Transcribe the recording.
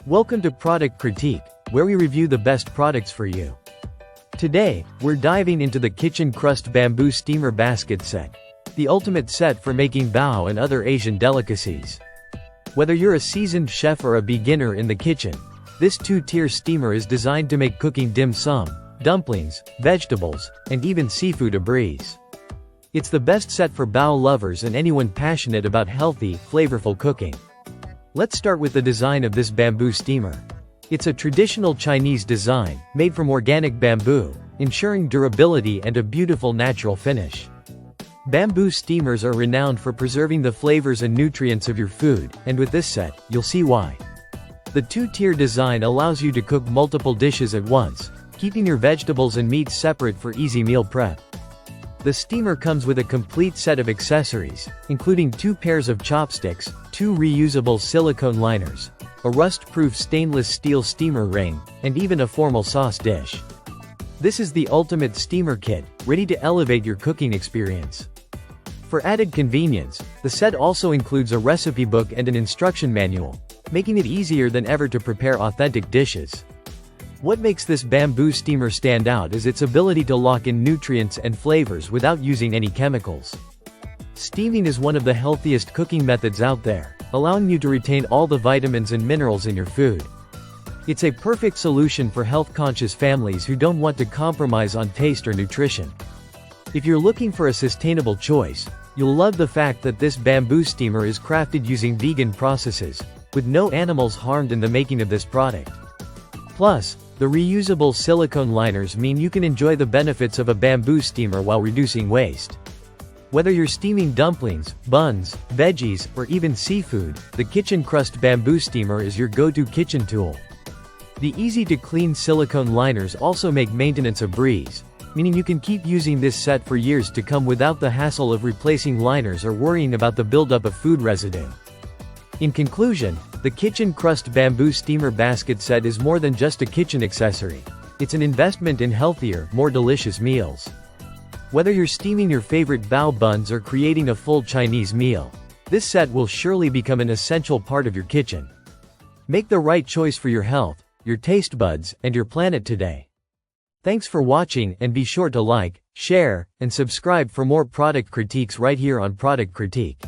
Welcome to Product Critique, where we review the best products for you. Today, we're diving into the KitchenCrust bamboo steamer basket set, the ultimate set for making bao and other Asian delicacies. Whether you're a seasoned chef or a beginner in the kitchen, this two-tier steamer is designed to make cooking dim sum, dumplings, vegetables, and even seafood a breeze. It's the best set for bao lovers and anyone passionate about healthy, flavorful cooking. Let's start with the design of this bamboo steamer. It's a traditional Chinese design, made from organic bamboo, ensuring durability and a beautiful natural finish. Bamboo steamers are renowned for preserving the flavors and nutrients of your food, and with this set, you'll see why. The two-tier design allows you to cook multiple dishes at once, keeping your vegetables and meats separate for easy meal prep. The steamer comes with a complete set of accessories, including 2 pairs of chopsticks, 2 reusable silicone liners, a rust-proof stainless steel steamer ring, and even a formal sauce dish. This is the ultimate steamer kit, ready to elevate your cooking experience. For added convenience, the set also includes a recipe book and an instruction manual, making it easier than ever to prepare authentic dishes. What makes this bamboo steamer stand out is its ability to lock in nutrients and flavors without using any chemicals. Steaming is one of the healthiest cooking methods out there, allowing you to retain all the vitamins and minerals in your food. It's a perfect solution for health-conscious families who don't want to compromise on taste or nutrition. If you're looking for a sustainable choice, you'll love the fact that this bamboo steamer is crafted using vegan processes, with no animals harmed in the making of this product. Plus, the reusable silicone liners mean you can enjoy the benefits of a bamboo steamer while reducing waste. Whether you're steaming dumplings, buns, veggies, or even seafood, the KitchenCrust bamboo steamer is your go-to kitchen tool. The easy-to-clean silicone liners also make maintenance a breeze, meaning you can keep using this set for years to come without the hassle of replacing liners or worrying about the buildup of food residue. In conclusion, the KitchenCrust bamboo steamer basket set is more than just a kitchen accessory. It's an investment in healthier, more delicious meals. Whether you're steaming your favorite bao buns or creating a full Chinese meal, this set will surely become an essential part of your kitchen. Make the right choice for your health, your taste buds, and your planet today. Thanks for watching, and be sure to like, share, and subscribe for more product critiques right here on Product Critique.